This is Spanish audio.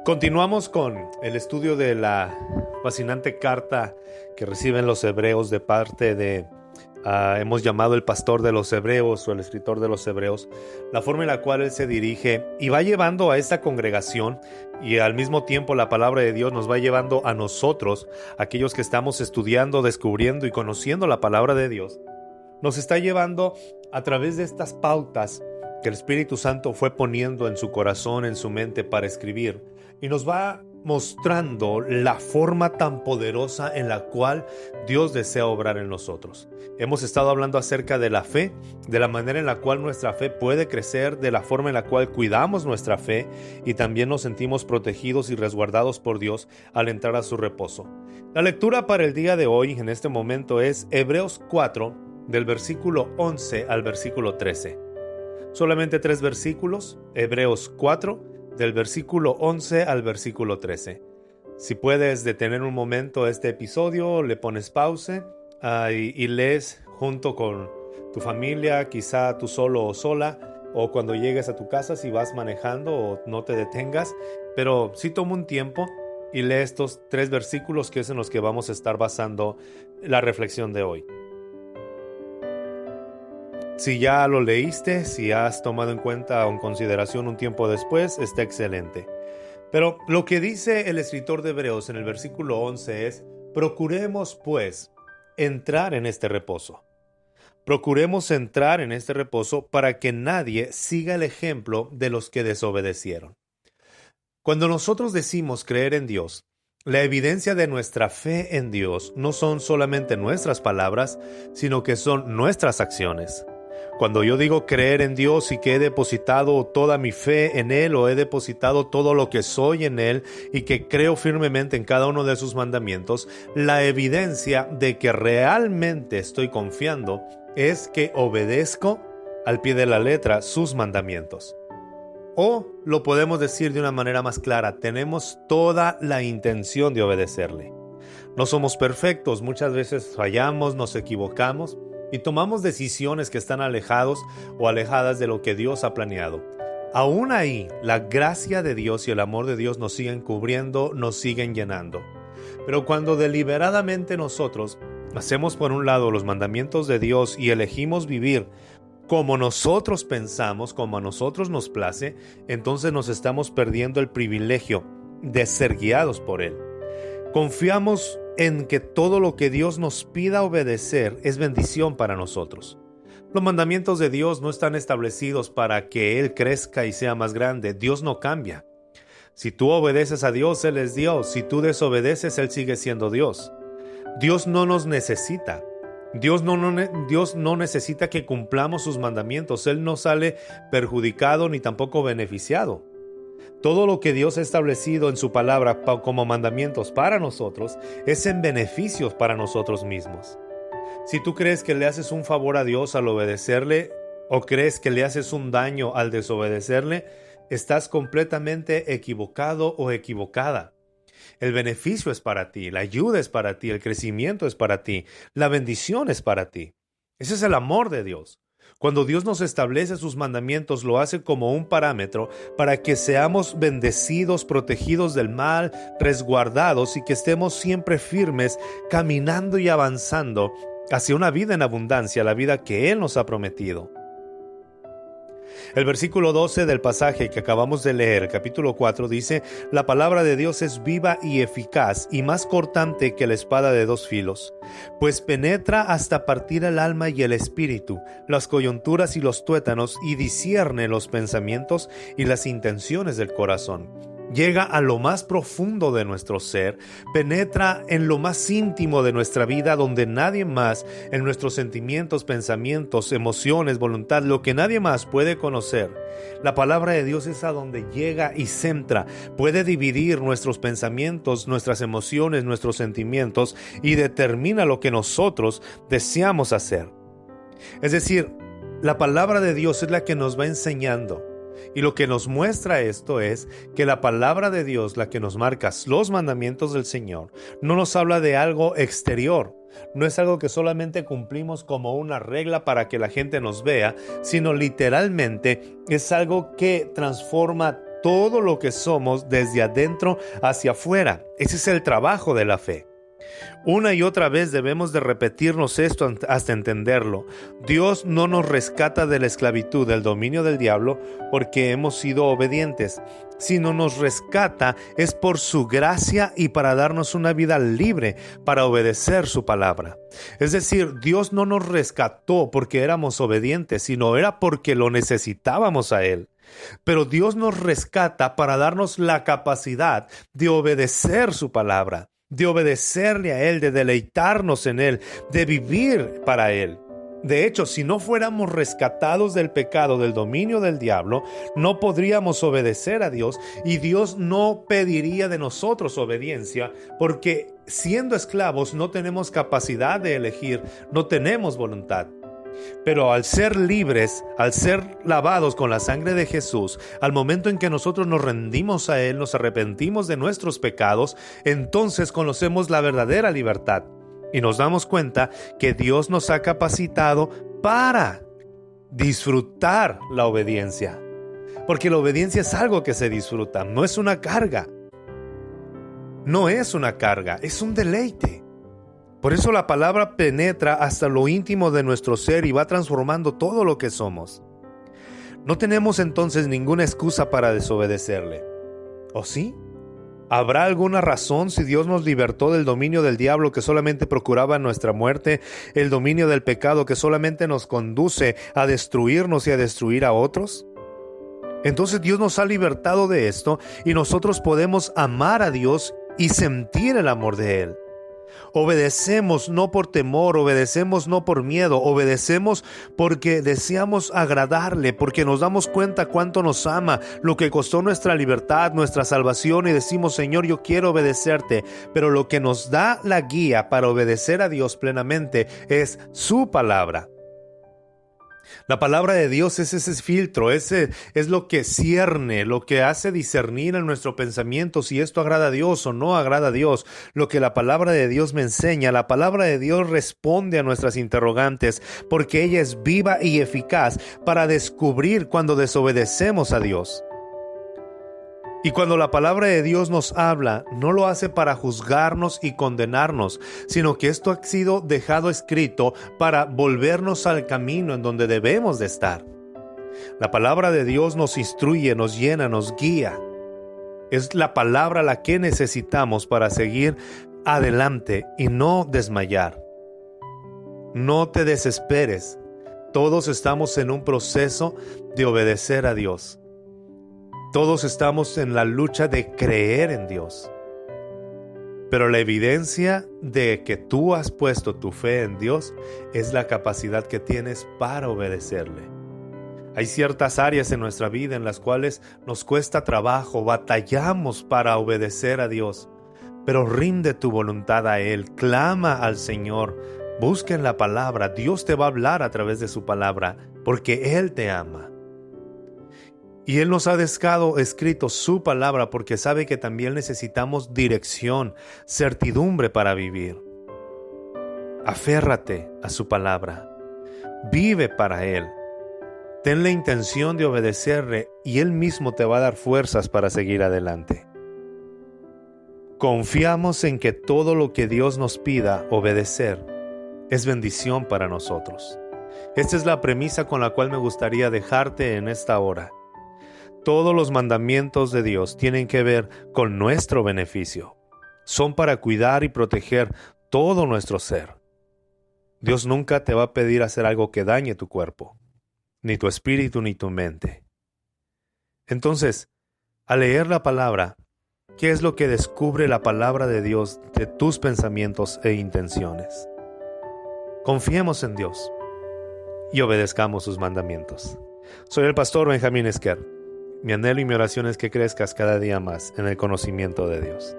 Continuamos con el estudio de la fascinante carta que reciben los hebreos de parte de, hemos llamado el pastor de los hebreos o el escritor de los hebreos, la forma en la cual él se dirige y va llevando a esta congregación, y al mismo tiempo la palabra de Dios nos va llevando a nosotros, aquellos que estamos estudiando, descubriendo y conociendo la palabra de Dios. Nos está llevando a través de estas pautas que el Espíritu Santo fue poniendo en su corazón, en su mente para escribir, y nos va mostrando la forma tan poderosa en la cual Dios desea obrar en nosotros. Hemos estado hablando acerca de la fe, de la manera en la cual nuestra fe puede crecer, de la forma en la cual cuidamos nuestra fe y también nos sentimos protegidos y resguardados por Dios al entrar a su reposo. La lectura para el día de hoy, en este momento, es Hebreos 4, del versículo 11 al versículo 13. Solamente 3 versículos, Hebreos 4, del versículo 11 al versículo 13. Si puedes detener un momento este episodio, le pones pausa y lees junto con tu familia, quizá tú solo o sola, o cuando llegues a tu casa si vas manejando o no te detengas, pero sí toma un tiempo y lee estos 3 versículos que es en los que vamos a estar basando la reflexión de hoy. Si ya lo leíste, si has tomado en cuenta o en consideración un tiempo después, está excelente. Pero lo que dice el escritor de Hebreos en el versículo 11 es: procuremos pues entrar en este reposo. Procuremos entrar en este reposo para que nadie siga el ejemplo de los que desobedecieron. Cuando nosotros decimos creer en Dios, la evidencia de nuestra fe en Dios no son solamente nuestras palabras, sino que son nuestras acciones. Cuando yo digo creer en Dios y que he depositado toda mi fe en Él, o he depositado todo lo que soy en Él y que creo firmemente en cada uno de sus mandamientos, la evidencia de que realmente estoy confiando es que obedezco al pie de la letra sus mandamientos. O lo podemos decir de una manera más clara: tenemos toda la intención de obedecerle. No somos perfectos, muchas veces fallamos, nos equivocamos y tomamos decisiones que están alejadas de lo que Dios ha planeado. Aún ahí, la gracia de Dios y el amor de Dios nos siguen cubriendo, nos siguen llenando. Pero cuando deliberadamente nosotros hacemos por un lado los mandamientos de Dios y elegimos vivir como nosotros pensamos, como a nosotros nos place, entonces nos estamos perdiendo el privilegio de ser guiados por Él. Confiamos en que todo lo que Dios nos pida obedecer es bendición para nosotros. Los mandamientos de Dios no están establecidos para que Él crezca y sea más grande. Dios no cambia. Si tú obedeces a Dios, Él es Dios. Si tú desobedeces, Él sigue siendo Dios. Dios no nos necesita. Dios no necesita que cumplamos sus mandamientos. Él no sale perjudicado ni tampoco beneficiado. Todo lo que Dios ha establecido en su palabra como mandamientos para nosotros es en beneficios para nosotros mismos. Si tú crees que le haces un favor a Dios al obedecerle, o crees que le haces un daño al desobedecerle, estás completamente equivocado o equivocada. El beneficio es para ti, la ayuda es para ti, el crecimiento es para ti, la bendición es para ti. Ese es el amor de Dios. Cuando Dios nos establece sus mandamientos, lo hace como un parámetro para que seamos bendecidos, protegidos del mal, resguardados, y que estemos siempre firmes, caminando y avanzando hacia una vida en abundancia, la vida que Él nos ha prometido. El versículo 12 del pasaje que acabamos de leer, capítulo 4, dice: la palabra de Dios es viva y eficaz y más cortante que la espada de 2 filos, pues penetra hasta partir el alma y el espíritu, las coyunturas y los tuétanos, y discierne los pensamientos y las intenciones del corazón. Llega a lo más profundo de nuestro ser, penetra en lo más íntimo de nuestra vida, donde nadie más, en nuestros sentimientos, pensamientos, emociones, voluntad, lo que nadie más puede conocer. La palabra de Dios es a donde llega y centra, puede dividir nuestros pensamientos, nuestras emociones, nuestros sentimientos, y determina lo que nosotros deseamos hacer. Es decir, la palabra de Dios es la que nos va enseñando. Y lo que nos muestra esto es que la palabra de Dios, la que nos marca los mandamientos del Señor, no nos habla de algo exterior. No es algo que solamente cumplimos como una regla para que la gente nos vea, sino literalmente es algo que transforma todo lo que somos desde adentro hacia afuera. Ese es el trabajo de la fe. Una y otra vez debemos de repetirnos esto hasta entenderlo. Dios no nos rescata de la esclavitud, del dominio del diablo, porque hemos sido obedientes, sino nos rescata es por su gracia y para darnos una vida libre para obedecer su palabra. Es decir, Dios no nos rescató porque éramos obedientes, sino era porque lo necesitábamos a Él. Pero Dios nos rescata para darnos la capacidad de obedecer su palabra, de obedecerle a Él, de deleitarnos en Él, de vivir para Él. De hecho, si no fuéramos rescatados del pecado, del dominio del diablo, no podríamos obedecer a Dios y Dios no pediría de nosotros obediencia, porque siendo esclavos no tenemos capacidad de elegir, no tenemos voluntad. Pero al ser libres, al ser lavados con la sangre de Jesús, al momento en que nosotros nos rendimos a Él, nos arrepentimos de nuestros pecados, entonces conocemos la verdadera libertad y nos damos cuenta que Dios nos ha capacitado para disfrutar la obediencia. Porque la obediencia es algo que se disfruta, no es una carga. No es una carga, es un deleite. Por eso la palabra penetra hasta lo íntimo de nuestro ser y va transformando todo lo que somos. No tenemos entonces ninguna excusa para desobedecerle. ¿O sí? ¿Habrá alguna razón si Dios nos libertó del dominio del diablo que solamente procuraba nuestra muerte, el dominio del pecado que solamente nos conduce a destruirnos y a destruir a otros? Entonces Dios nos ha libertado de esto y nosotros podemos amar a Dios y sentir el amor de Él. Obedecemos no por temor, obedecemos no por miedo, obedecemos porque deseamos agradarle, porque nos damos cuenta cuánto nos ama, lo que costó nuestra libertad, nuestra salvación, y decimos: Señor, yo quiero obedecerte. Pero lo que nos da la guía para obedecer a Dios plenamente es su palabra. La palabra de Dios es ese filtro, ese es lo que cierne, lo que hace discernir en nuestro pensamiento si esto agrada a Dios o no agrada a Dios. Lo que la palabra de Dios me enseña, la palabra de Dios responde a nuestras interrogantes, porque ella es viva y eficaz para descubrir cuando desobedecemos a Dios. Y cuando la palabra de Dios nos habla, no lo hace para juzgarnos y condenarnos, sino que esto ha sido dejado escrito para volvernos al camino en donde debemos de estar. La palabra de Dios nos instruye, nos llena, nos guía. Es la palabra la que necesitamos para seguir adelante y no desmayar. No te desesperes. Todos estamos en un proceso de obedecer a Dios. Todos estamos en la lucha de creer en Dios. Pero la evidencia de que tú has puesto tu fe en Dios es la capacidad que tienes para obedecerle. Hay ciertas áreas en nuestra vida en las cuales nos cuesta trabajo, batallamos para obedecer a Dios. Pero rinde tu voluntad a Él, clama al Señor, busca en la palabra. Dios te va a hablar a través de su palabra, porque Él te ama. Y Él nos ha dejado escrito su palabra porque sabe que también necesitamos dirección, certidumbre para vivir. Aférrate a su palabra. Vive para Él. Ten la intención de obedecerle y Él mismo te va a dar fuerzas para seguir adelante. Confiamos en que todo lo que Dios nos pida obedecer es bendición para nosotros. Esta es la premisa con la cual me gustaría dejarte en esta hora. Todos los mandamientos de Dios tienen que ver con nuestro beneficio. Son para cuidar y proteger todo nuestro ser. Dios nunca te va a pedir hacer algo que dañe tu cuerpo, ni tu espíritu, ni tu mente. Entonces, al leer la palabra, ¿qué es lo que descubre la palabra de Dios de tus pensamientos e intenciones? Confiemos en Dios y obedezcamos sus mandamientos. Soy el pastor Benjamín Esquer. Mi anhelo y mi oración es que crezcas cada día más en el conocimiento de Dios.